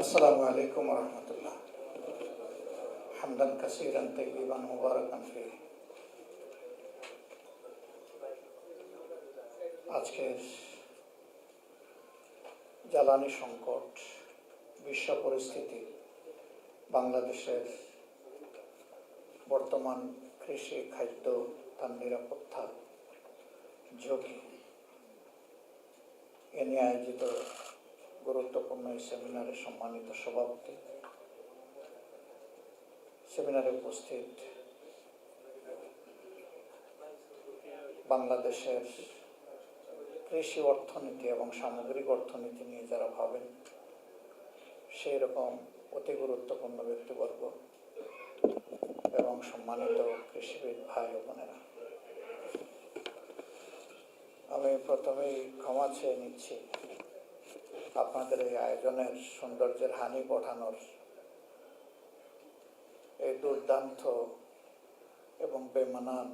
আসসালামু আলাইকুম রহমতুল্লাহ। হামদান কাসীরান তাইয়িবান মুবারাকান ফীহ। আজকের জ্বালানি সংকট, বিশ্ব পরিস্থিতি, বাংলাদেশের বর্তমান কৃষি, খাদ্য, তার নিরাপত্তা, ঝুঁকি এ নিয়ে আয়োজিত গুরুত্বপূর্ণ এই সেমিনারে সম্মানিত সভাপতি, সেমিনারে উপস্থিত বাংলাদেশের কৃষি অর্থনীতি এবং সামগ্রিক অর্থনীতি নিয়ে যারা ভাবেন সেই রকম অতি গুরুত্বপূর্ণ ব্যক্তিবর্গ এবং সম্মানিত কৃষিবিদ ভাই ও বোনেরা, আমি প্রথমেই ক্ষমা চেয়ে নিচ্ছি আপনাদের এই আয়োজনের সৌন্দর্যের হানি পঠানোর এই দুর্দান্ত এবং বেমানান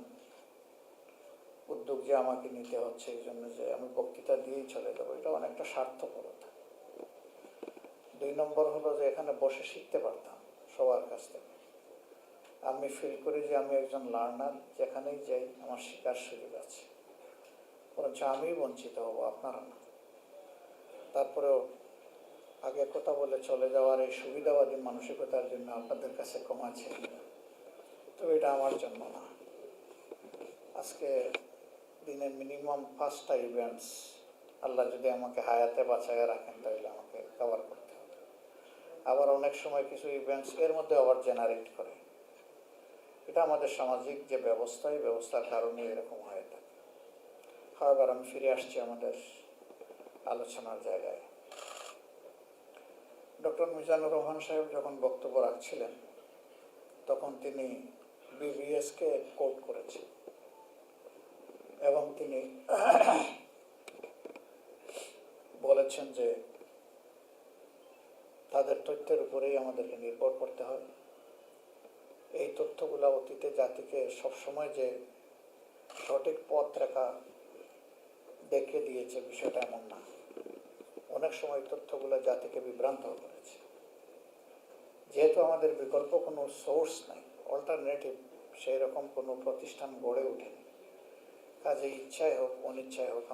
উদ্যোগ যে আমাকে নিতে হচ্ছে, এই জন্য যে আমি বক্তৃতা দিয়েই চলে যাবো, এটা অনেকটা স্বার্থপরতা। 2 নম্বর হলো যে এখানে বসে শিখতে পারতাম সবার কাছ থেকে। আমি ফিল করি যে আমি একজন লার্নার, যেখানেই যাই আমার শেখার সুযোগ আছে, বরঞ্চ আমি বঞ্চিত হব, আপনারা না। তারপরেও আগে কথা বলে চলে যাওয়ার এই সুবিধাবাদী মানসিকতার জন্য আপনাদের কাছে ক্ষমা চাই, তবে এটা আমার জন্য না। আজকে দিনের মিনিমাম 5টা ইভেন্টস আল্লাহ যদি আমাকে হায়াতে বাঁচায় রাখেন তাহলে আমাকে কভার করতে হবে। আবার অনেক সময় কিছু ইভেন্টস এর মধ্যে আবার জেনারেট করে। এটা আমাদের সামাজিক যে ব্যবস্থা, এই ব্যবস্থার কারণে এরকম হয়ে থাকে। আবার আমি ফিরে আসছি আমাদের আলোচনার জায়গায়। ডক্টর মিজানুর রহমান সাহেব যখন বক্তব্য রাখছিলেন তখন তিনি বিবিএসকে কোট করেছেন এবং তিনি বলেছেন যে তাদের তথ্যের উপরেই আমাদেরকে নির্ভর করতে হয়। এই তথ্যগুলো অতীতে জাতিকে সবসময় যে সঠিক পথ রেখা দেখিয়ে দিয়েছে বিষয়টা এমন না। অনেক সময় তথ্যগুলো জাতিকে বিভ্রান্ত করেছে। যেহেতু আমাদের বিকল্প কোনো সোর্স নাই, অল্টারনেটিভ সেই রকম কোনো প্রতিষ্ঠান গড়ে ওঠেনি, কাজে ইচ্ছায় হোক অনিচ্ছায় হোক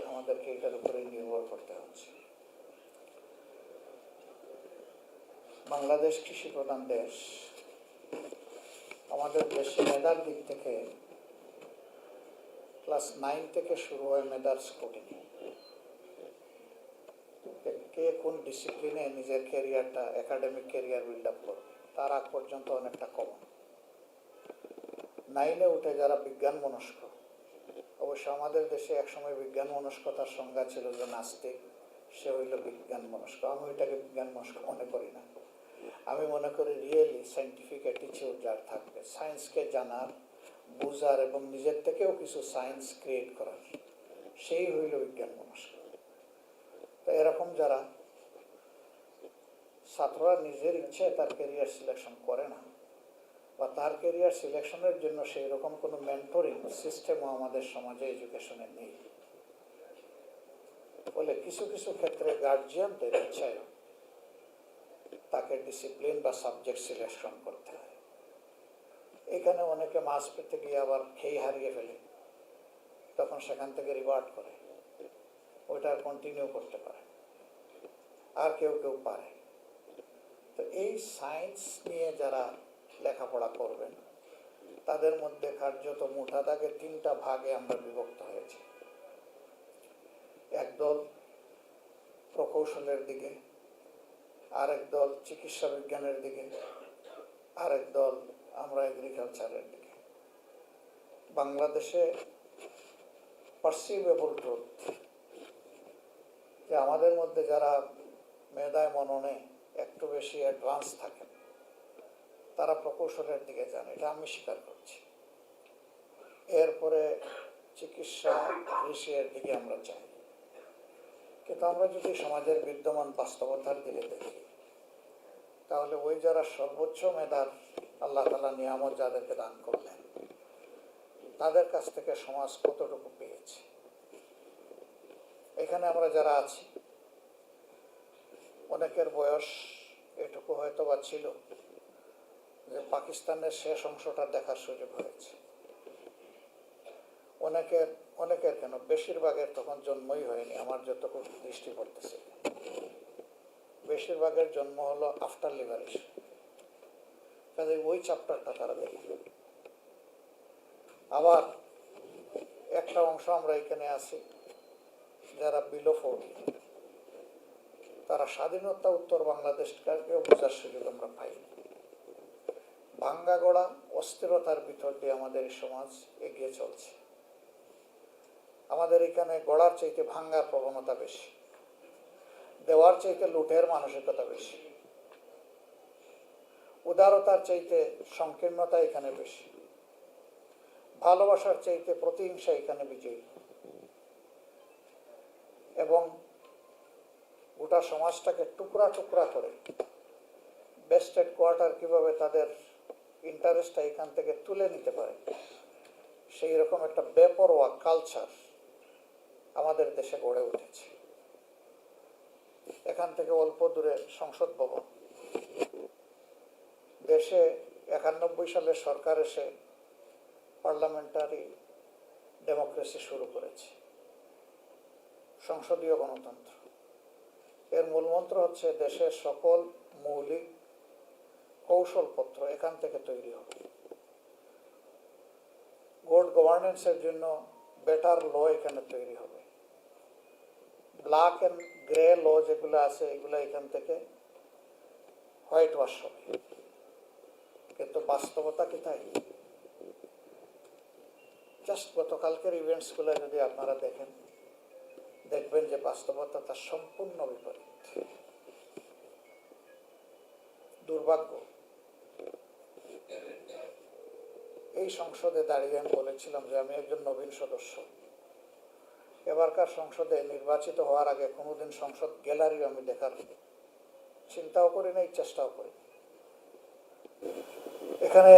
আমাদেরকে এটার উপরে নির্ভর করতে হচ্ছে। বাংলাদেশ কৃষি প্রধান দেশ। আমাদের দেশে মেধার দিক থেকে ক্লাস 9 থেকে শুরু হয় মেধার স্ক্রুটিনি। কে কোন ডিসিপ্লিনে নিজের ক্যারিয়ারটা, একাডেমিক ক্যারিয়ার বিল্ড আপ করবে তার আগ পর্যন্ত অনেকটা কমন। 9-এ উঠে যারা বিজ্ঞান মনস্ক, অবশ্য আমাদের দেশে একসময় বিজ্ঞান মনস্কতার সংজ্ঞা ছিল যে নাস্তিক, সে হইল বিজ্ঞান মনস্ক। আমি ওইটাকে বিজ্ঞান মনস্ক মনে করি না। আমি মনে করি রিয়েলি সায়েন্টিফিক অ্যাটিচিউড যার থাকবে, সায়েন্সকে জানার, বুঝার এবং নিজের থেকেও কিছু সায়েন্স ক্রিয়েট করার, সেই হইল বিজ্ঞান মনস্ক। তো এরকম যারা ছাত্ররা নিজের ইচ্ছায় তার ক্যারিয়ার সিলেকশন করে না, বা তার ক্যারিয়ার সিলেকশনের জন্য সেই রকম কোনো মেন্টরিং সিস্টেমও আমাদের সমাজে এডুকেশনে নেই। ফলে কিছু কিছু ক্ষেত্রে গার্জিয়ানদের ইচ্ছায় তাকে ডিসিপ্লিন বা সাবজেক্ট সিলেকশন করতে হয়। এখানে অনেকে মাছ পেতে গিয়ে আবার খেয়ে হারিয়ে ফেলে, তখন সেখান থেকে রিভার্ট করে, ওইটা কন্টিনিউ করতে পারে। আর কেউ কেউ পারে। তো এই সায়েন্স নিয়ে যারা লেখাপড়া করবেন তাদের মধ্যে কার্যত মোটা দাগে 3টা ভাগে আমরা বিভক্ত হয়েছি। একদল প্রকৌশলের দিকে, আরেক দল চিকিৎসা বিজ্ঞানের দিকে, আরেক দল আমরা এগ্রিকালচারের দিকে। বাংলাদেশে পারসিভেবল ট্রুথ যে আমাদের মধ্যে যারা মেধায় মননে একটু বেশি অ্যাডভান্স থাকেন তারা প্রকৌশলের দিকে যান, এটা আমি স্বীকার করছি। এরপরে চিকিৎসা, কৃষির দিকে আমরা যাই। কিন্তু আমরা যদি সমাজের বিদ্যমান বাস্তবতার দিকে দেখি তাহলে ওই যারা সর্বোচ্চ মেধার আল্লাহ তাআলা নিয়ামত যাদেরকে দান করলেন তাদের কাছ থেকে সমাজ কতটুকু পেয়েছে। এখানে আমরা যারা আছি অনেকের বয়স এটুকু হয়তো বা ছিল যে পাকিস্তানের শেষ অংশটা দেখার সুযোগ হয়েছে। অনেকের কেন বেশিরভাগের তখন জন্মই হয়নি, আমার যতটুকু দৃষ্টি পড়তেছে। বেশিরভাগের জন্ম হলো আফটার লিবারেশন, কাজে ওই চ্যাপ্টারটা তারা দেখে। আবার একটা অংশ আমরা এখানে আছি যারা বিলো 40, তারা স্বাধীনতা উত্তর বাংলাদেশকেও বোঝার সুযোগ আমরা পাই। ভাঙ্গা গড়া অস্থিরতার ভিতর দিয়ে আমাদের এই সমাজ এগিয়ে চলছে। আমাদের এখানে গড়ার চাইতে ভাঙ্গার প্রবণতা বেশি, দেওয়ার চাইতে লুটের মানসিকতা বেশি, উদারতার চাইতে সংকীর্ণতা এখানে বেশি, ভালোবাসার চাইতে প্রতিহিংসা এখানে বিজয়ী। এবং গোটা সমাজটাকে টুকরা টুকরা করে বেস্টেড কোয়ার্টার কিভাবে তাদের ইন্টারেস্টটা এখান থেকে তুলে নিতে পারে, সেই রকম একটা বেপরোয়া কালচার আমাদের দেশে গড়ে উঠেছে। এখান থেকে অল্প দূরে সংসদ ভবন, দেশে 91 সালে সরকার এসে পার্লামেন্টারি ডেমোক্রেসি শুরু করেছে, সংসদীয় গণতন্ত্র। এর মূলমন্ত্র হচ্ছে দেশের সকল মৌলিক কৌশলপত্র এখান থেকে তৈরি হবে। গুড গভর্নেন্সের জন্য বেটার ল এখানে তৈরি হবে। ব্ল্যাক অ্যান্ড গ্রে ল যেগুলো আছে এগুলো এখান থেকে হোয়াইট ওয়াশ হবে। কিন্তু বাস্তবতা কি তাই? জাস্ট গতকালকের ইভেন্টসগুলো যদি আপনারা দেখবেন যে বাস্তবতা তার সম্পূর্ণ বিপরীত। দুর্ভাগ্য, এই সংসদে দাঁড়িয়ে আমি বলেছিলাম যে আমি একজন নবীন সদস্য। এবারকার সংসদে নির্বাচিত হওয়ার আগে কোনোদিন সংসদ গ্যালারি আমি দেখার চিন্তাও করি নাই, চেষ্টাও করি। এখানে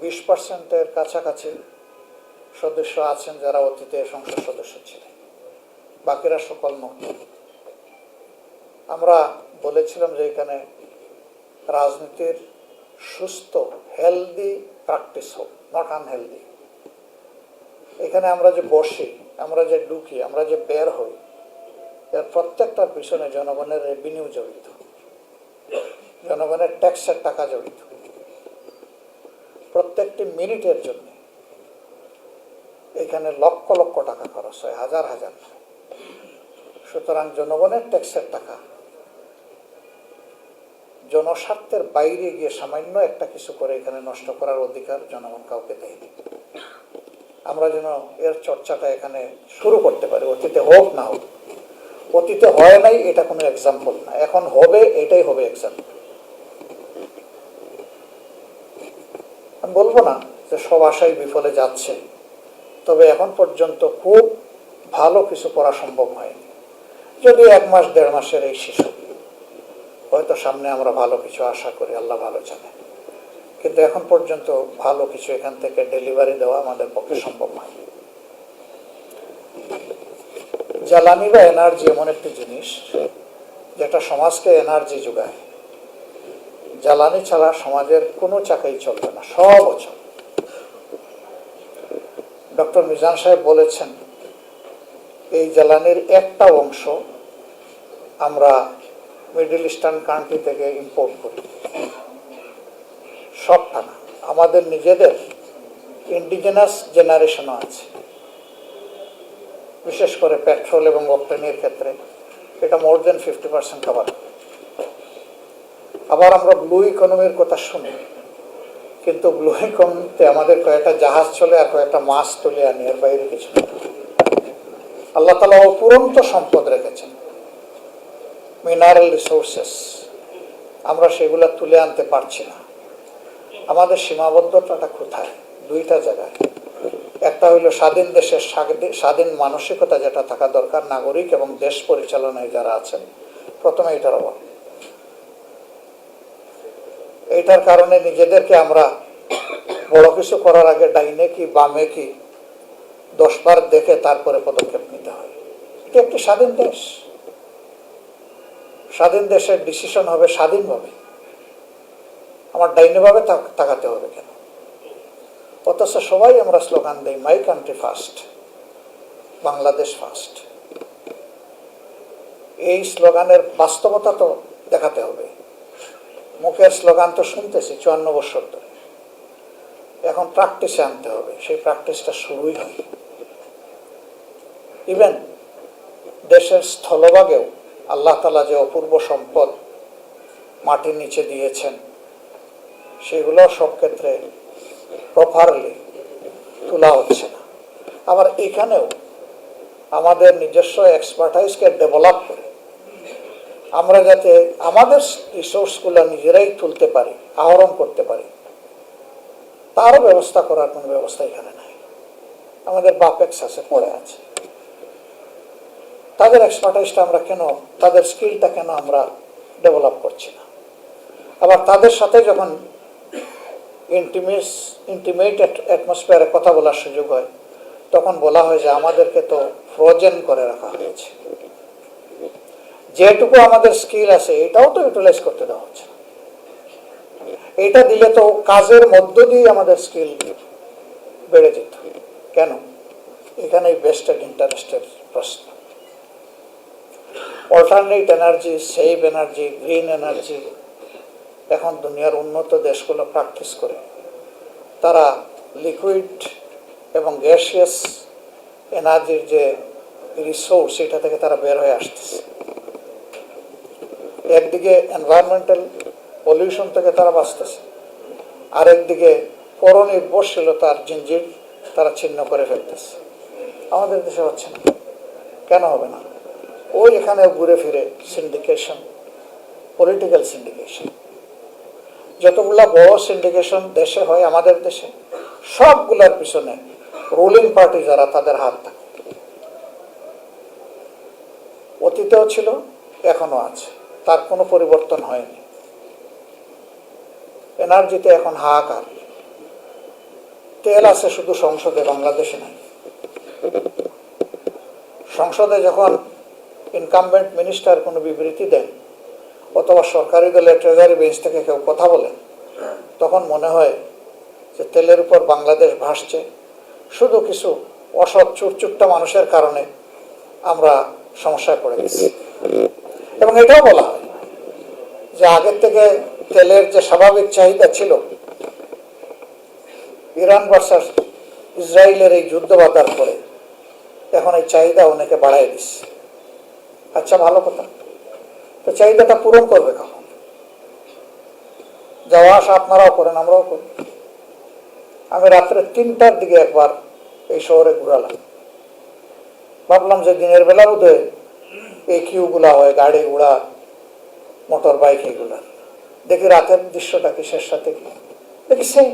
20%-এর কাছাকাছি সদস্য আছেন যারা অতীতে সংসদ সদস্য ছিলেন, বাকিরা সকল নতুন। আমরা বলেছিলাম যে এখানে রাজনীতির সুস্থ হেলদি প্র্যাকটিস হোক, নট আনহেলদি। এখানে আমরা যে বসি, আমরা যে ঢুকি, আমরা যে বের হই, এর প্রত্যেকটার পিছনে জনগণের রেভিনিউ জড়িত, জনগণের ট্যাক্সের টাকা জড়িত। প্রত্যেকটি মিনিটের জন্য এখানে লক্ষ লক্ষ টাকা খরচ হয়, হাজার হাজার। সুতরাং জনগণের ট্যাক্সের টাকা জনস্বার্থের বাইরে গিয়ে সামান্য একটা কিছু করে এখানে নষ্ট করার অধিকার জনগণ কাউকে দেয়নি। আমরা যেন এর চর্চাটা এখানে শুরু করতে পারি, অতীতে হোক না হোক। অতীতে হয় নাই এটা কোনো এক্সাম্পল না, এখন হবে, এটাই হবে এক্সাম্পল। আমি বলবো না যে সব আশাই বিফলে যাচ্ছে, তবে এখন পর্যন্ত খুব ভালো কিছু করা সম্ভব হয়নি। যদি 1 মাস 1.5 মাসের এই শিশু, হয়তো সামনে আমরা ভালো কিছু আশা করি, আল্লাহ ভালো জানে। কিন্তু এখন পর্যন্ত ভালো কিছু এখান থেকে ডেলিভারি দেওয়া আমাদের পক্ষে সম্ভব হয়। জ্বালানি বা এনার্জি এমন একটি জিনিস যেটা সমাজকে এনার্জি যোগায়। জ্বালানি ছাড়া সমাজের কোনো চাকাই চলবে না, সব অচল। ডক্টর মিজান সাহেব বলেছেন এই জ্বালানির একটা অংশ আমরা মিডল ইস্টার্ন কান্ট্রি থেকে ইম্পোর্ট করি, সবটা না। আমাদের নিজেদের ইন্ডিজেনাস জেনারেশনও আছে, বিশেষ করে পেট্রোল এবং অক্টেনের ক্ষেত্রে এটা মোর দেন 50% কভার। আবার আমরা ব্লু ইকোনমির কথা শুনি, কিন্তু ব্লু ইকোনমিতে আমাদের কয়েকটা জাহাজ চলে আর কয়েকটা মাছ তুলে আনি, এর বাইরে কিছু না। আল্লাহ তাআলা অপুরন্ত সম্পদ রেখেছেন, মিনারেল রিসোর্সেস, আমরা সেগুলো তুলে আনতে পারছি না। আমাদের সীমাবদ্ধতাটা কোথায়? 2টা জায়গায়। একটা হইলো স্বাধীন দেশের স্বাধীন মানসিকতা যেটা থাকা দরকার, নাগরিক এবং দেশ পরিচালনায় যারা আছেন, প্রথমে এটার অভাব। এইটার কারণে নিজেদেরকে আমরা বড় কিছু করার আগে ডাইনে কি বামে কি 10 বার দেখে তারপরে পদক্ষেপ নিতে হয়। এটা একটি স্বাধীন দেশ, স্বাধীন দেশের ডিসিশন হবে স্বাধীনভাবে, আমার ডাইনিভাবে তাকাতে হবে কেন? অথচ সবাই আমরা স্লোগান দিই my country first, Bangladesh first. এই স্লোগানের বাস্তবতা তো দেখাতে হবে। মুখের স্লোগান তো শুনতেছি 54 বছর ধরে, এখন প্র্যাকটিসে আনতে হবে। সেই প্র্যাকটিসটা শুরুই হয়। ইভেন দেশের স্থলভাগেও আল্লাহ তাআলা যে অপূর্ব সম্পদ মাটির নিচে দিয়েছেন, সেগুলো সব ক্ষেত্রে প্রপারলি তোলা হচ্ছে না। আবার এখানেও আমাদের নিজস্ব এক্সপার্টাইজকে ডেভেলপ করে আমরা যাতে আমাদের রিসোর্সগুলো নিজেরাই তুলতে পারি, আহরণ করতে পারি, তারও ব্যবস্থা করার কোনো ব্যবস্থা এখানে নাই। আমাদের বাপেক্স আছে, পড়ে আছে। তাদের এক্সপার্টাইজটা আমরা কেন, তাদের স্কিলটা কেন আমরা ডেভেলপ করছি না? আবার তাদের সাথে যখন ইন্টিমেট অ্যাটমসফিয়ারে কথা বলার সুযোগ হয়, তখন বলা হয় যে আমাদেরকে তো ফ্রোজেন করে রাখা হয়েছে, যেটুকু আমাদের স্কিল আছে এটাও তো ইউটিলাইজ করতে দেওয়া হচ্ছে না। এটা দিলে তো কাজের মধ্য দিয়ে আমাদের স্কিল বেড়ে যেত। কেন? এখানে বেস্টেড ইন্টারেস্টের প্রশ্ন। Alternate energy, save energy, green energy এখন দুনিয়ার উন্নত দেশগুলো প্র্যাকটিস করে। তারা লিকুইড এবং গ্যাসিয়াস এনার্জির যে রিসোর্স, এটা থেকে তারা বের হয়ে আসতেছে। একদিকে এনভায়রনমেন্টাল পলিউশন থেকে তারা বাঁচতেছে, আরেকদিকে পরনির্ভরশীলতার জিঞ্জির তারা ছিন্ন করে ফেলতেছে। আমাদের দেশে হচ্ছে না, কেন হবে না? ওই এখানে ঘুরে ফিরে সিন্ডিকেশন, পলিটিক্যাল সিন্ডিকেশন, যতগুলা বড় সিন্ডিকেশন দেশে হয় আমাদের দেশে, সবগুলার পিছনে রুলিং পার্টি যারা, তাদের হাত থাকে। অতীতেও ছিল, এখনো আছে, তার কোনো পরিবর্তন হয়নি। এনার্জিতে এখন হাহাকার। তেল আছে শুধু সংসদে, বাংলাদেশে নাই। সংসদে যখন ইনকামবেন্ট মিনিস্টার কোনো বিবৃতি দেন অথবা সরকারি দলের ট্রেজারি বেঞ্চ থেকে কেউ কথা বলেন, তখন মনে হয় যে তেলের উপর বাংলাদেশ ভাসছে। শুধু কিছু অসৎ চুরচুট্টা মানুষের কারণে আমরা সমস্যায় পড়ে গেছি। এবং এটাও বলা হয় যে আগের থেকে তেলের যে স্বাভাবিক চাহিদা ছিল, ইরান ভার্সাস ইসরায়েলের এই যুদ্ধ বাধার পরে এখন এই চাহিদা অনেকে বাড়াই দিচ্ছে। আচ্ছা, ভালো কথা, তো চাহিদাটা পূরণ করবে কখন? যাওয়া আসা আপনারাও করেন, আমরাও করি। আমি রাত্রে 3টার দিকে একবার এই শহরে ঘুরালাম। ভাবলাম যে দিনের বেলা বোধহয় এই কিউগুলা হয়, গাড়ি ঘোড়া, মোটর বাইক এগুলা। দেখি রাতের দৃশ্যটা কি, শেষ রাতে কি দেখি সেম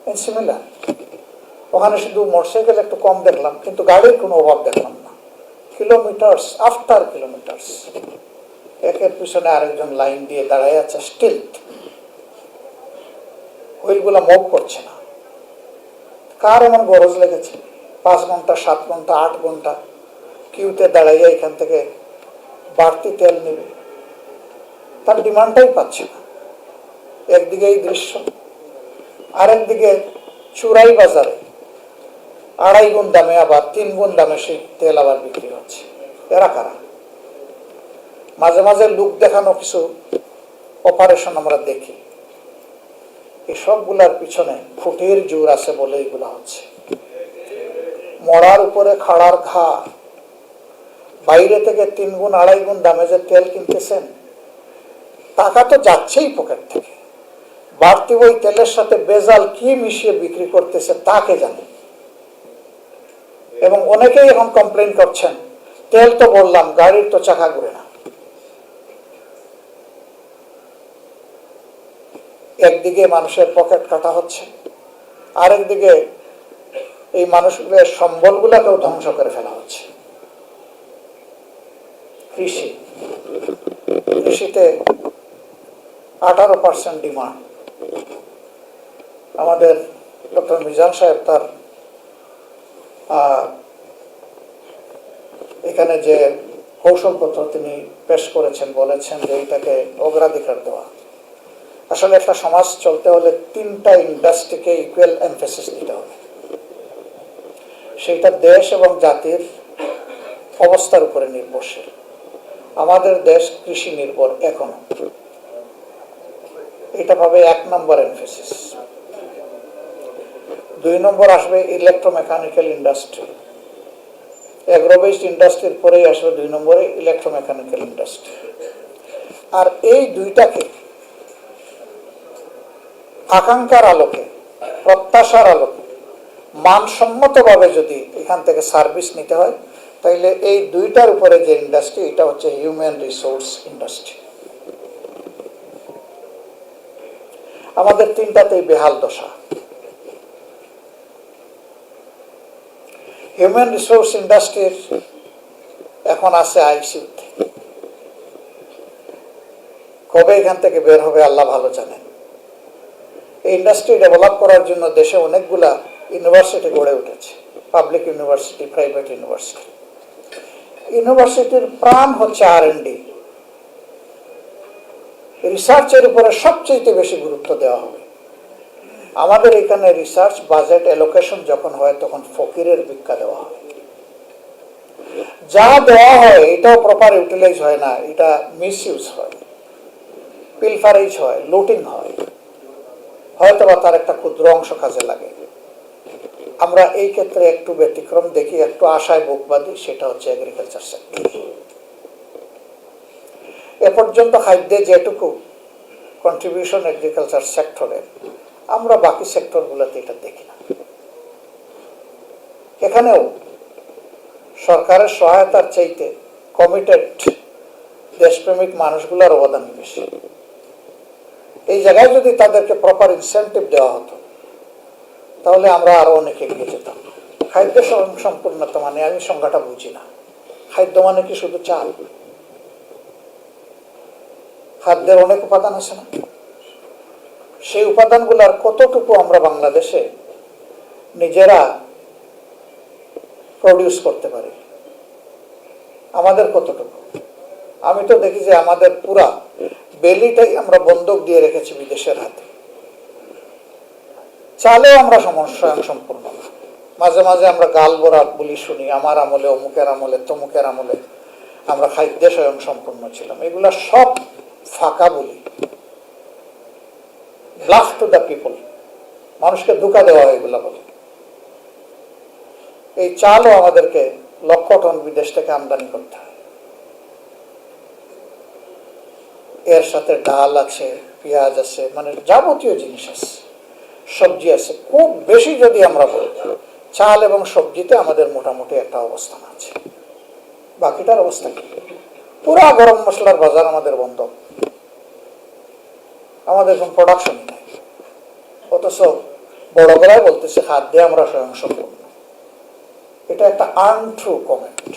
এন্ড সিমিলার। ওখানে শুধু মোটরসাইকেল একটু কম দেখলাম, কিন্তু গাড়ির কোনো অভাব দেখলাম না। কিলোমিটার্স আফটার কিলোমিটার্স একের পিছনে আরেকজন লাইন দিয়ে দাঁড়ায় আছে, স্টিল হুইলগুলা মুভ করছে না। কার এমন গরজ লেগেছে 5 ঘন্টা, 7 ঘন্টা, 8 ঘন্টা কিউতে দাঁড়াইয়া এখান থেকে বাড়তি তেল নেবে? তার ডিমান্ডটাই পাচ্ছে না। একদিকে এই দৃশ্য, আরেকদিকে চুরাই বাজারে 2.5 গুণ দামে, আবার 3 গুণ দামে সেই তেল আবার বিক্রি হচ্ছে। এরা কারা? মাঝে মাঝে লুক দেখানো কিছু অপারেশন আমরা দেখি, এই সবগুলার পিছনে ফুটের জোর আছে বলে এগুলা হচ্ছে। মরার উপরে খাড়ার ঘা। বাইরে থেকে 3 গুণ 2.5 গুণ দামে যে তেল কিনতেছেন, টাকা তো যাচ্ছেই পকেট থেকে। বাড়তি ওই তেলের সাথে বেজাল কি মিশিয়ে বিক্রি করতেছে তাকে জানে। এবং অনেকেই এখন কমপ্লেন করছেন, তেল তো বললাম, গাড়ির তো চাকা ঘুরে না। একদিকে মানুষের পকেট কাটা হচ্ছে, আরেকদিকে এই মানুষগুলোর সম্বলগুলোকেও ধ্বংস করে ফেলা হচ্ছে। কৃষিতে 18% ডিমান্ড। আমাদের ডক্টর মিজান সাহেব তার এখানে যে কৌশলপত্র তিনি পেশ করেছেন, বলেছেন যে এটাকে অগ্রাধিকার দেওয়া। আসলে একটা সমাজ চলতে হলে তিনটা ইন্ডাস্ট্রিকে ইকুয়াল এমফেসিস দিতে হবে। সেটা দেশ এবং জাতির অবস্থার উপরে নির্ভরশীল। আমাদের দেশ কৃষি নির্ভর এখনো, এটা পাবে 1 নম্বর এমফেসিস। 2 নম্বর আসবে ইলেকট্রোমেকানিক্যাল ইন্ডাস্ট্রি। এগ্রো বেসড ইন্ডাস্ট্রির পরেই আসবে 2 নম্বরে ইলেকট্রোমেকানিক্যাল ইন্ডাস্ট্রি। আর এই দুইটাকে আকাঙ্ক্ষার আলোকে, প্রত্যাশার আলোকে মানসম্মতভাবে যদি এখান থেকে সার্ভিস নিতে হয়, তাইলে এই দুইটার উপরে যে ইন্ডাস্ট্রি, এটা হচ্ছে হিউম্যান রিসোর্স ইন্ডাস্ট্রি। আমাদের তিনটাতেই বেহাল দশা। হিউম্যান রিসোর্স ইন্ডাস্ট্রির এখন আছে আইসিইউতে, কবে এখান থেকে বের হবে আল্লাহ ভালো জানেন। এই ইন্ডাস্ট্রি ডেভেলপ করার জন্য দেশে অনেকগুলা ইউনিভার্সিটি গড়ে উঠেছে, পাবলিক ইউনিভার্সিটি, প্রাইভেট ইউনিভার্সিটি। ইউনিভার্সিটির প্রাণ হচ্ছে R&D, রিসার্চের উপরে সবচেয়ে বেশি গুরুত্ব দেওয়া হবে। আমাদের এখানে রিসার্চ বাজেট অ্যালোকেশন যখন হয় তখন ফকিরের ভিক্ষা দেওয়া হয়। যা দেওয়া হয় এটাও প্রপার ইউটিলাইজ হয় না, এটা মিসইউজ হয়, পিলফারেজ হয়, লুটিং হয়, হয়তো বা তার একটা ক্ষুদ্র অংশ কাজে লাগে। আমরা এই ক্ষেত্রে একটু ব্যতিক্রম দেখি, একটু আশায় বুক বাঁধি, সেটা হচ্ছে এগ্রিকালচার সেক্টর। এ পর্যন্ত খাদ্যে যেটুকু কন্ট্রিবিউশন এগ্রিকালচার সেক্টরের, আমরা বাকি সেক্টরগুলোতে এটা দেখি না। এখানেও সরকারের সহায়তার চাইতে কমিটেড দেশপ্রেমিক মানুষগুলোর অবদান বেশি। এই জায়গায় যদি তাদেরকে প্রপার ইনসেন্টিভ দেওয়া হতো, তাহলে আমরা আরো অনেক এগিয়ে যেতাম। খাদ্য সম্পূর্ণতা মানে আমি সংজ্ঞাটা বুঝি না। খাদ্য মানে কি শুধু চাল? খাদ্যের অনেক উপাদান আছে না? সেই উপাদানগুলোর কতটুকু আমরা বাংলাদেশে নিজেরা প্রডিউস করতে পারি? আমাদের কতটুকু? আমি তো দেখি যে আমাদের পুরা বেলিটাই আমরা বন্ধক দিয়ে রেখেছি বিদেশের হাতে। চালেও আমরা স্বয়ং সম্পূর্ণ না। মাঝে মাঝে আমরা গাল ভরা বলি শুনি, আমার আমলে, অমুকের আমলে, তমুকের আমলে আমরা খাদ্যে স্বয়ং সম্পূর্ণ ছিলাম। এগুলা সব ফাঁকা বলি, ব্লাফ টু দ্য পিপল, মানুষকে ধোঁকা দেওয়া হয় এগুলা বলে। এই চালও আমাদেরকে লক্ষ টন বিদেশ থেকে আমদানি করতে হয়। এর সাথে ডাল আছে, পেঁয়াজ আছে, মানে যাবতীয় জিনিস আছে, সবজি আছে। খুব বেশি যদি আমরা বলি, চাল এবং সবজিতে আমাদের মোটামুটি একটা অবস্থান আছে। বাকিটার অবস্থা কি? পুরা গরম মশলার বাজার আমাদের বন্ধ, আমাদের কোন প্রোডাকশনই নাই। অথচ বড় গলায় বলতেছে খাদ্যে আমরা স্বয়ং সম্পূর্ণ। এটা একটা আনট্রু কমেন্ট।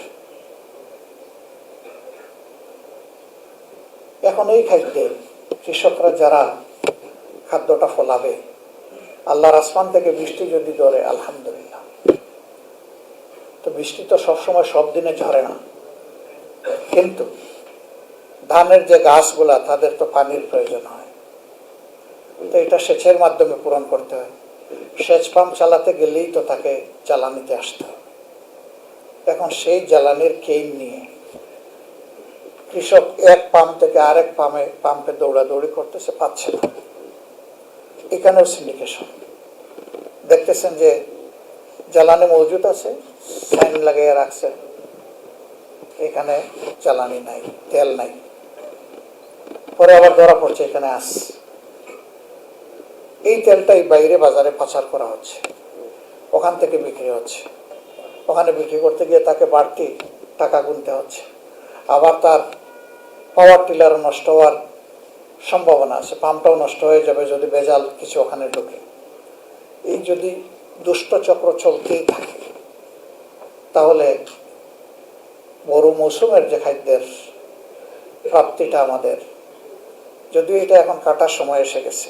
এখন এই খাদ্যে কৃষকরা যারা খাদ্যটা ফলাবে, আল্লাহর আসমান থেকে বৃষ্টি যদি ধরে আলহামদুলিল্লাহ, তো বৃষ্টি তো সবসময় সব দিনে ঝরে না, কিন্তু ধানের যে গাছগুলা তাদের তো পানির প্রয়োজন হয়, তো এটা সেচের মাধ্যমে পূরণ করতে হয়। সেচ পাম্প চালাতে গেলেই তো তাকে জ্বালানিতে আসতে হবে। এখন সেই জ্বালানির কেইন নিয়ে কৃষক এক পাম্প থেকে আরেক পাম্পে দৌড়াদৌড়ি করতেছে, পাচ্ছে না। এখানেও সিন্ডিকেশন। দেখতেছেন যে জ্বালানি মজুদ আছে, সাইন লাগিয়ে রাখছে, এখানে জ্বালানি নাই, তেল নাই। পরে আবার ধরা পড়ছে এখানে এই তেলটাই বাইরে বাজারে পাচার করা হচ্ছে, ওখান থেকে বিক্রি হচ্ছে। ওখানে বিক্রি করতে গিয়ে তাকে বাড়তি টাকা গুনতে হচ্ছে। আবার তার পাওয়ার টিলার নষ্ট হওয়ার সম্ভাবনা আছে, পাম্পটাও নষ্ট হয়ে যাবে যদি ভেজাল কিছু ওখানে ঢোকে। এই যদি দুষ্ট চক্র চলতেই থাকে, তাহলে বড় মৌসুমের যে খাদ্যের প্রাপ্তিটা আমাদের, যদিও এটা এখন কাটার সময় এসে গেছে,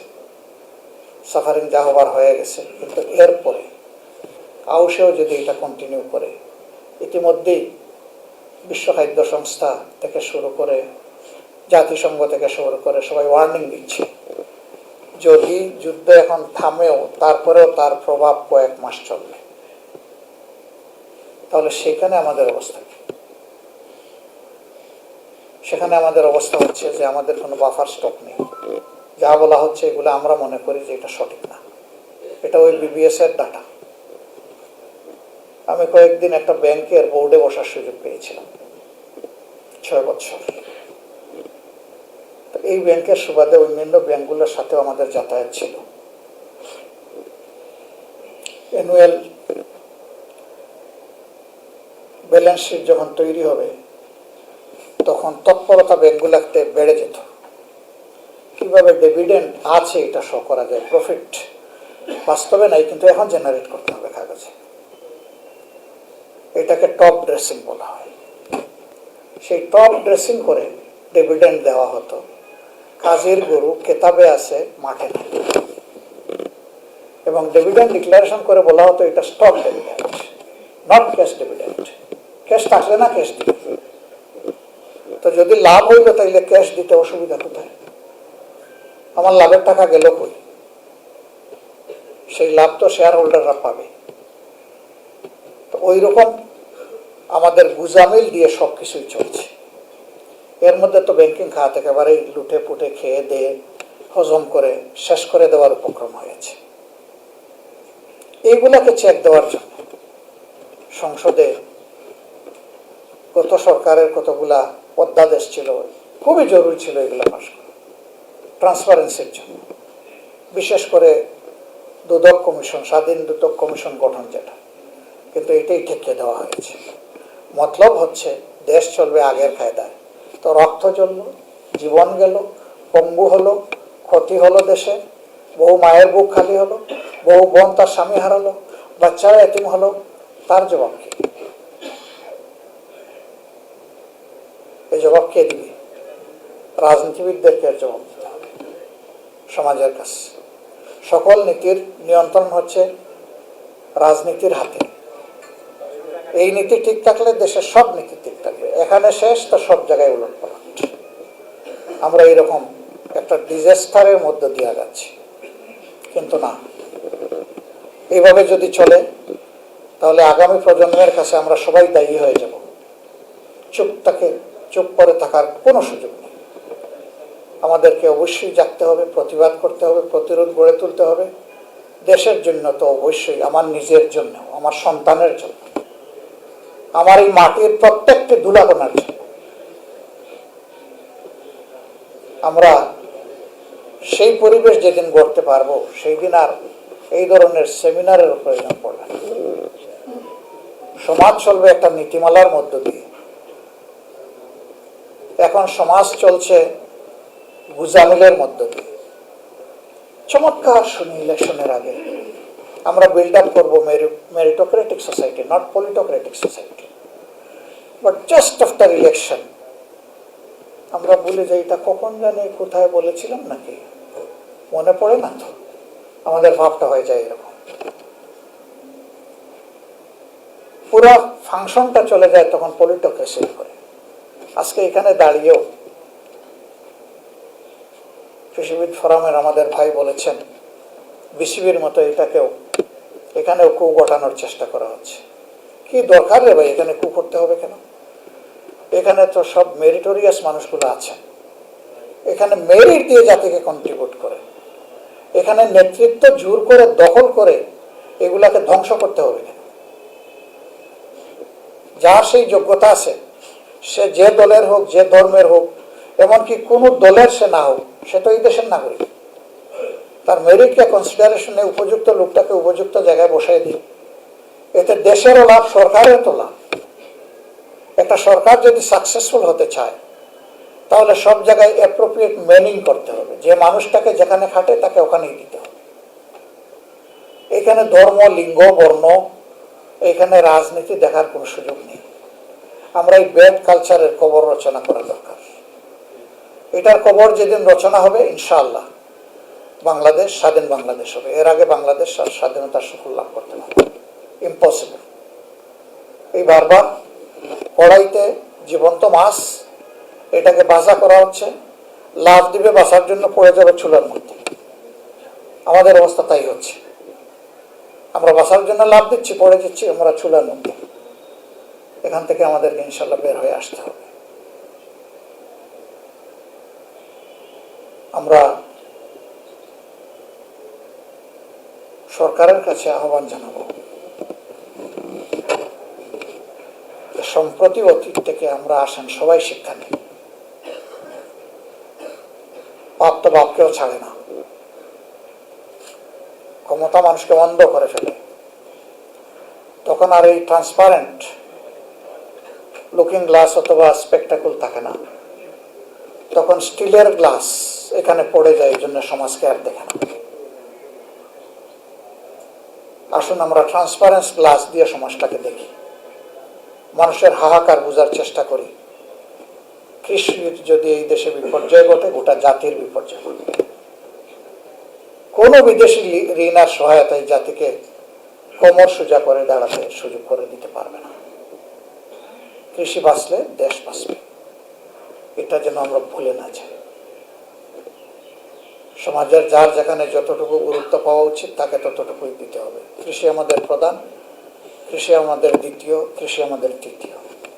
সাফারিং যা হবার হয়ে গেছে, কিন্তু এরপরে আউশেও যদি এটা কন্টিনিউ করে, ইতিমধ্যেই বিশ্ব খাদ্য সংস্থা থেকে শুরু করে জাতিসংঘ থেকে শুরু করে সবাই ওয়ার্নিং দিচ্ছে, যদি যুদ্ধ এখন থামেও তারপরেও তার প্রভাব কয়েক মাস চলবে, তাহলে সেখানে আমাদের অবস্থা কি? সেখানে আমাদের অবস্থা হচ্ছে যে আমাদের কোনো বাফার স্টক নেই। যা বলা হচ্ছে এগুলো আমরা মনে করি যে এটা সঠিক না। এটা ওই বিবিএস এর ডাটা। আমি কয়েকদিন একটা ব্যাংকের বোর্ডে বসার সুযোগ পেয়েছিলাম, 6 বছর। এই ব্যাংকের সুবাদে অন্যান্য ব্যাংকগুলোর সাথেও আমাদের যাতায়াত ছিল। অ্যানুয়াল ব্যালেন্স শিট যখন তৈরি হবে তখন তৎপরতা ব্যাংকগুলোতে বেড়ে যেত। কিভাবে ডিভিডেন্ড আছে এটা শো করা যায়, প্রফিট বাস্তবে নাই কিন্তু এখন জেনারেট করতে হবে কাগজে। এটাকে টপ ড্রেসিং বলা হয়। সেই টপ ড্রেসিং করে ডিভিডেন্ড দেওয়া হতো। কাজের গরু কেতাবে আছে, মাঠে নেই। এবং ডিভিডেন্ড ডিক্লারেশন করে বলা হতো এটা stock dividend, not cash dividend. Cash থাকলে না ক্যাশ দিবে। তো যদি লাভ হইল তাইলে ক্যাশ দিতে অসুবিধা কোথায়? আমার লাভের টাকা গেল কই? সেই লাভ তো শেয়ার হোল্ডাররা পাবে। তো ওই রকম আমাদের গুজামিল দিয়ে সবকিছুই চলছে। এর মধ্যে তো ব্যাংকিং খাত একেবারেই লুটে পুটে খেয়ে দিয়ে হজম করে শেষ করে দেওয়ার উপক্রম হয়েছে। এইগুলাকে চেক দেওয়ার জন্য সংসদে গত সরকারের কতগুলা অধ্যাদেশ ছিল, খুবই জরুরি ছিল এগুলা পাস করা ট্রান্সপারেন্সির জন্য। বিশেষ করে দুদক কমিশন, স্বাধীন দুদক কমিশন গঠন, যেটা কিন্তু এটাই ঠেকিয়ে দেওয়া হয়েছে। মতলব হচ্ছে দেশ চলবে আগের কায়দায়। তো রক্ত জ্বলল, জীবন গেল, পঙ্গু হলো, ক্ষতি হলো দেশে, বহু মায়ের বুক খালি হলো, বহু বোন তার স্বামী হারালো, বাচ্চারা এতিম হলো। তার জবাব কি? এই জবাব কে দিবে? রাজনীতিবিদদেরকে জবাব দিতে হবে সমাজের কাছে। সকল নীতির নিয়ন্ত্রণ হচ্ছে রাজনীতির হাতে। এই নীতি ঠিক থাকলে দেশের সব নীতি ঠিক থাকবে। এখানে শেষ তো সব জায়গায় উলটপালট। আমরা এইরকম একটা ডিজাস্টারের মধ্যে দিয়ে যাচ্ছি। কিন্তু না, এইভাবে যদি চলে তাহলে আগামী প্রজন্মের কাছে আমরা সবাই দায়ী হয়ে যাব। চুপ করে থাকার কোনো সুযোগ নেই। আমাদেরকে অবশ্যই জাগতে হবে, প্রতিবাদ করতে হবে, প্রতিরোধ গড়ে তুলতে হবে। দেশের জন্য তো অবশ্যই, আমার নিজের জন্য, আমার সন্তানের জন্য, আমার এই মাটির প্রত্যেকটি ধুলাকণার জন্য। আমরা সেই পরিবেশ যেদিন গড়তে পারবো সেই দিন আর এই ধরনের সেমিনারের প্রয়োজন পড়বে না। সমাজ চলবে একটা নীতিমালার মধ্য দিয়ে। এখন সমাজ চলছে গুজামিলের মধ্য দিয়ে। চমৎকার শুনি ইলেকশনের আগে আমরা বিল্ড আপ করবো meritocratic society, not politocratic society. But just after election আমরা বলে যাই, এটা কখন জানি কোথায় বলেছিলাম নাকি মনে পড়ে না তো। আমাদের ভাবটা হয়ে যায় এরকম, পুরো ফাংশনটা চলে যায় তখন পলিটোক্রেসির করে। আজকে এখানে দাঁড়িয়েও কৃষিবিদ ফোরামের আমাদের ভাই বলেছেন বিসিবির মতো এখানেও কু ঘটানোর চেষ্টা করা হচ্ছে। কি দরকার রে ভাই, এখানে কু করতে হবে কেন? এখানে তো সব মেরিটোরিয়াস মানুষগুলো আছেন। এখানে মেরিট দিয়ে জাতিকে কন্ট্রিবিউট করে, এখানে নেতৃত্ব জোর করে দখল করে এগুলাকে ধ্বংস করতে হবে কেন? যার সেই যোগ্যতা আছে, সে যে দলের হোক, যে ধর্মের হোক, এমনকি কোনো দলের সে না হোক, সে তো এই দেশের নাগরিক। তার মেরিটকে কনসিডারেশনে উপযুক্ত লোকটাকে উপযুক্ত জায়গায় বসাই দিই। এতে দেশেরও লাভ, সরকারের তো লাভ। একটা সরকার যদি সাকসেসফুল হতে চায় তাহলে সব জায়গায় অ্যাপ্রোপ্রিয়েট মেনিং করতে হবে। যে মানুষটাকে যেখানে খাটে তাকে ওখানেই দিতে হবে। এখানে ধর্ম, লিঙ্গ, বর্ণ, এখানে রাজনীতি দেখার কোনো সুযোগ নেই। আমরা এই ব্যাড কালচারের কবর রচনা করা দরকার। এটার কবর যেদিন রচনা হবে ইনশাআল্লাহ বাংলাদেশ স্বাধীন বাংলাদেশ হবে। এর আগে বাংলাদেশ স্বাধীনতার সুফল লাভ করতে পারবে ইম্পসিবল। এই বারবার পড়াইতে জীবন্ত মাছ, এটাকে বাঁচা করা হচ্ছে, লাফ দিবে, বাঁচার জন্য পড়ে যাবে চুলার মধ্যে। আমাদের অবস্থা তাই হচ্ছে, আমরা বাঁচার জন্য লাফ দিচ্ছি, পড়ে যাচ্ছি আমরা চুলার মধ্যে। এখান থেকে আমাদেরকে ইনশাল্লাহ বের হয়ে আসতে হবে। আমরা সরকারের কাছে আহ্বান জানাবো, সম্প্রতি অতীত থেকে আমরা আসেন সবাই শিক্ষা নিই। পাপ তো বাপকেও ছাড়ে না, ক্ষমতা মানুষকে অন্ধ করে ফেলে। তখন আর এই ট্রান্সপারেন্ট লুকিং গ্লাস অথবা স্পেকটাকল থাকে না, তখন স্টিলের গ্লাস এখানে পড়ে যায়, এই জন্য সমাজকে আর দেখে না। আসুন আমরা ট্রান্সপারেন্স গ্লাস দিয়ে সমাজটাকে দেখি, মানুষের হাহাকার বোঝার চেষ্টা করি। কৃষির যদি এই দেশে বিপর্যয় ঘটে, গোটা জাতির বিপর্যয় ঘটে। কোন বিদেশি ঋণ আর সহায়তায় জাতিকে কোমর সোজা করে দাঁড়াতে সুযোগ করে দিতে পারবে না। কৃষি বাঁচলে দেশ বাঁচবে, এটা যেন আমরা ভুলে না যাই। সমাজের যার যেখানে যতটুকু গুরুত্ব পাওয়া উচিত তাকে ততটুকুই দিতে হবে। কৃষি আমাদের প্রধান, কৃষি আমাদের দ্বিতীয়, কৃষি আমাদের তৃতীয়,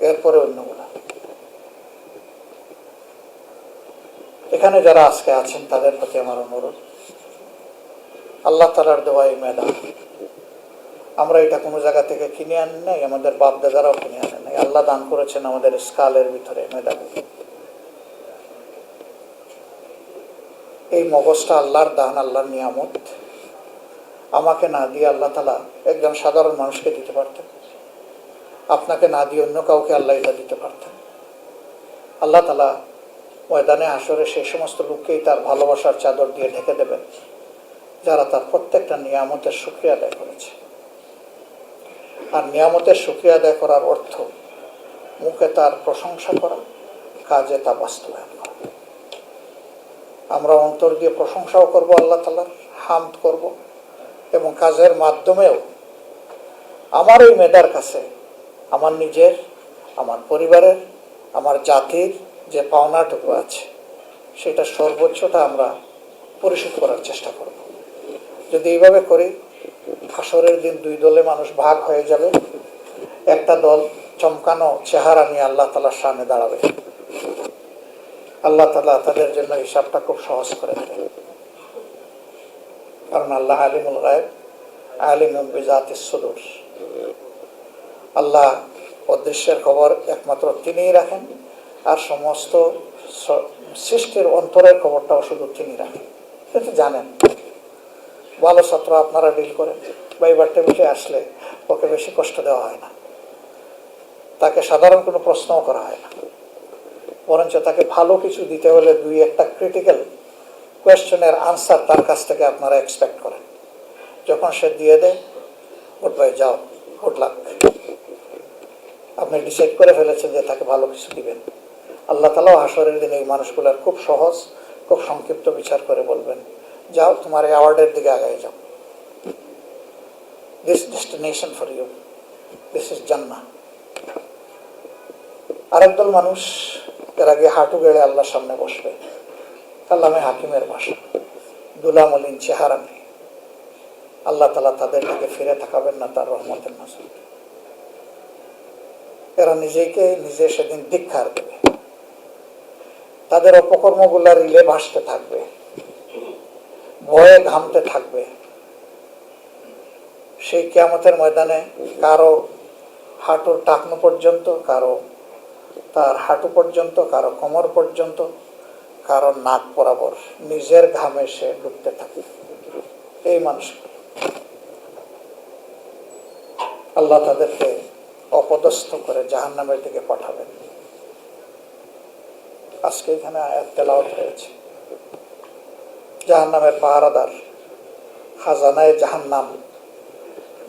এরপরে অন্যগুলা। এখানে যারা আজকে আছেন তাদের প্রতি আমার অনুরোধ, আল্লাহ তাআলার দেওয়া এই মেধা, আমরা এটা কোনো জায়গা থেকে কিনে আনি নাই, আমাদের বাপ দাদারাও কিনে আনে নাই। আল্লাহ দান করেছেন আমাদের স্কালের ভিতরে মেধা। এই মগজটা আল্লাহর দান, আল্লাহর নিয়ামত। আমাকে না দিয়ে আল্লাহ তাআলা একজন সাধারণ মানুষকে দিতে পারতেন, আপনাকে না দিয়ে অন্য কাউকে আল্লাহ এটা দিতে পারতেন। আল্লাহ তাআলা ময়দানে হাশরে সেই সমস্ত লোককেই তার ভালোবাসার চাদর দিয়ে ঢেকে দেবেন যারা তার প্রত্যেকটা নিয়ামতের শুকরিয়া আদায় করেছে। আর নিয়ামতের শুকরিয়া আদায় করার অর্থ মুখে তার প্রশংসা করা, কাজে তা বাস্তবায়ন করা। আমরা অন্তর দিয়ে প্রশংসাও করব আল্লাহ তাআলার, হামদ করব, এবং কাজের মাধ্যমেও আমার এই মেধার কাছে আমার নিজের, আমার পরিবারের, আমার জাতির যে পাওনাটুকু আছে সেটা সর্বোচ্চটা আমরা পরিশোধ করার চেষ্টা করব। যদি এইভাবে করি, হাসরের দিন দুই দলে মানুষ ভাগ হয়ে যাবে। একটা দল চমকানো চেহারা নিয়ে আল্লাহ তাআলার সামনে দাঁড়াবে, আল্লাহ তাআলা তাদের জন্য হিসাবটা খুব সহজ করে দেবেন। কারণ আল্লাহ আলিমুল গায়ব আলিমুম বিজাতিস সুদূর, আল্লাহ অদৃশ্যের খবর একমাত্র তিনিই রাখেন, আর সমস্ত সৃষ্টির অন্তরের খবরটাও শুধু তিনি রাখেন। এটা জানেন। ভালো ছাত্র আপনারা ডিল করেন, ভাইবার টেবিলে আসলে ওকে বেশি কষ্ট দেওয়া হয় না, তাকে সাধারণ কোনো প্রশ্নও করা হয় না, বরঞ্চ তাকে ভালো কিছু দিতে হলে দুই একটা ক্রিটিক্যাল কোয়েশ্চেনের আনসার তার কাছ থেকে আপনারা এক্সপেক্ট করেন। যখন সে দিয়ে দেয়, গুড বাই, যাও, গুড লাক, আপনি ডিসাইড করে ফেলেছেন যে তাকে ভালো কিছু দিবেন। আল্লাহ তাআলাও হাসরের দিন এই মানুষগুলোর খুব সহজ, খুব সংক্ষিপ্ত বিচার করে বলবেন, যাও তোমার এই অ্যাওয়ার্ডের দিকে আগায় যাও, this destination for you, this is জান্নাহ। আরেকদল মানুষ এর আগে হাঁটু গেড়ে আল্লাহর সামনে বসবে, কালামে হাকিমের ভাষা, দুলামলিন চেহারা নেই। আল্লাহ তাআলা তাদের দিকে ফিরে তাকাবেন না তার রহমতের নজর। এরা নিজেকে নিজে সেদিন ধিক্কার দেবে, তাদের অপকর্মগুলা রিলে ভাসতে থাকবে, ভয়ে ঘামতে থাকবে। সেই কিয়ামতের ময়দানে কারো হাঁটুর টাকনো পর্যন্ত, কারো তার হাঁটু পর্যন্ত, কারো কোমর পর্যন্ত, কারো নাক বরাবর নিজের ঘামে সে ডুবতে থাকে। এই মানুষ আল্লাহ তাদেরকে অপদস্থ করে জাহান্নামের দিকে পাঠাবেন। আজকে এখানে আয়াত তেলাওয়াত হয়েছে, জাহান্নামের পাহারাদার খাজানায়ে জাহান্নাম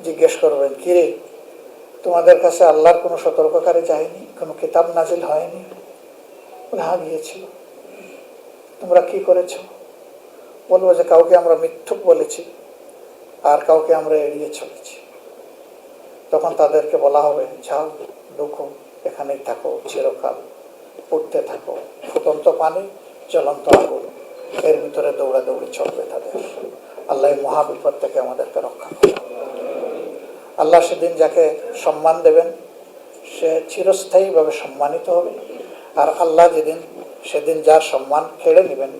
জিজ্ঞেস করবেন, কিরে তোমাদের কাছে আল্লাহর কোনো সতর্ককারী যায়নি, কোনো কিতাব নাজিল হয়নি? হ্যাঁ গিয়েছিল। তোমরা কি করেছো? বলবো যে কাউকে আমরা মিথ্যুক বলেছি আর কাউকে আমরা এড়িয়ে চলেছি। তখন তাদেরকে বলা হবে, যাও ঢুকো, এখানেই থাকো চিরকাল, উঠতে থাকো, ফুটন্ত পানি জ্বলন্ত আগুন, এর ভিতরে দৌড়াদৌড়ি চলবে তাদের। আল্লাহ মহাবিপদ থেকে আমাদেরকে রক্ষা করুন। আল্লাহ সেদিন যাকে সম্মান দেবেন সে চিরস্থায়ীভাবে সম্মানিত হবে, আর আল্লাহ সেদিন যার সম্মান কেড়ে নেবেন,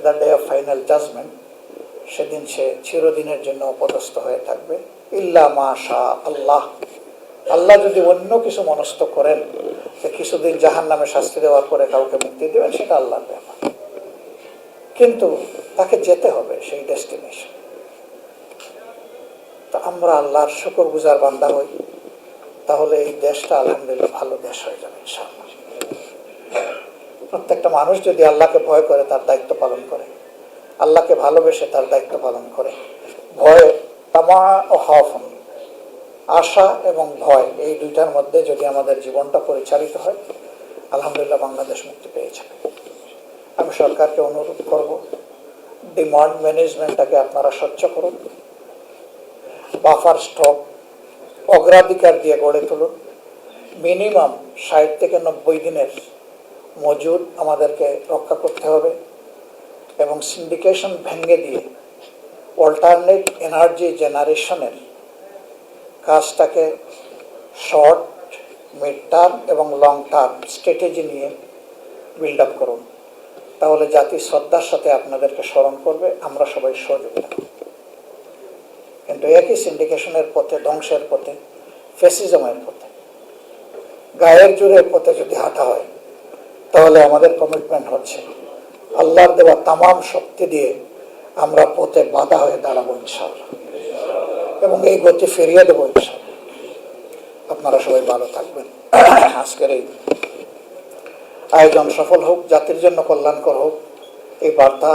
the day of final judgement, সেদিন সে চিরদিনের জন্য অপদস্থ হয়ে থাকবে। ইল্লা মা শা আল্লাহ, আল্লাহ যদি অন্য কিছু মনস্থ করেন যে কিছুদিন জাহান্নামে শাস্তি দেওয়ার পরে কাউকে মুক্তি দেবেন, সেটা আল্লাহর ব্যাপার, কিন্তু তাকে যেতে হবে সেই ডেস্টিনেশন। তা আমরা আল্লাহর শুকরগুজার বান্দা হই, তাহলে এই দেশটা আলহামদুলিল্লাহ ভালো দেশ হয়ে যাবে ইনশাআল্লাহ। প্রত্যেকটা মানুষ যদি আল্লাহকে ভয় করে, তার দায়িত্ব পালন করে, আল্লাহকে ভালোবেসে তার দায়িত্ব পালন করে, ভয় তামা ও খাওফুন, আশা এবং ভয়, এই দুইটার মধ্যে যদি আমাদের জীবনটা পরিচালিত হয়, আলহামদুলিল্লাহ বাংলাদেশ মুক্তি পেয়ে যাবে। আমি সরকারকে অনুরোধ করব, ডিমান্ড ম্যানেজমেন্টটাকে আপনারা স্বচ্ছ করুন, বাফার স্টক অগ্রাধিকার দিয়ে গড়ে তুলুন, মিনিমাম 60 থেকে 90 দিনের মজুদ আমাদেরকে রক্ষা করতে হবে, এবং সিন্ডিকেশন ভেঙে দিয়ে অল্টারনেট এনার্জি জেনারেশনের কাজটাকে শর্ট, মিড টার্ম এবং লং টার্ম স্ট্র্যাটেজি নিয়ে বিল্ড আপ করুন। তাহলে জাতি শ্রদ্ধার সাথে আপনাদেরকে স্মরণ করবে, আমরা সবাই সহযোগিতা করব। কিন্তু একই সিন্ডিকেশনের পথে, ধ্বংসের পথে, ফ্যাসিজমের পথে, গায়ের জোরের পথে যদি হাঁটা হয়, তাহলে আমাদের কমিটমেন্ট হচ্ছে আল্লাহর দেওয়া তামাম শক্তি দিয়ে আমরা পথে বাধা হয়ে দাঁড়াবো ইনশাআল্লাহ, এবং এই গতি ফিরিয়ে দেবো ইনশাআল্লাহ। আপনারা সবাই ভালো থাকবেন। আজকের এই আয়োজন সফল হোক, জাতির জন্য কল্যাণকর হোক, এই বার্তা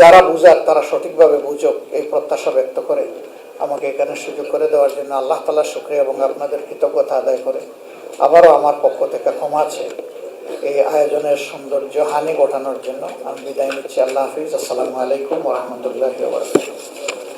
যারা বুঝার তারা সঠিকভাবে বুঝুক, এই প্রত্যাশা ব্যক্ত করে আমাকে এখানে সুযোগ করে দেওয়ার জন্য আল্লাহ তাআলার শুকরিয়া এবং আপনাদের কৃতজ্ঞতা আদায় করে আবারও আমার পক্ষ থেকে ক্ষমা আছে এই আয়োজনের সৌন্দর্য হানি ঘটানোর জন্য আমি বিদায় নিচ্ছি। আল্লাহ হাফিজ। আসসালামু আলাইকুম ওয়া রাহমাতুল্লাহি ওয়া বারাকাতুহু।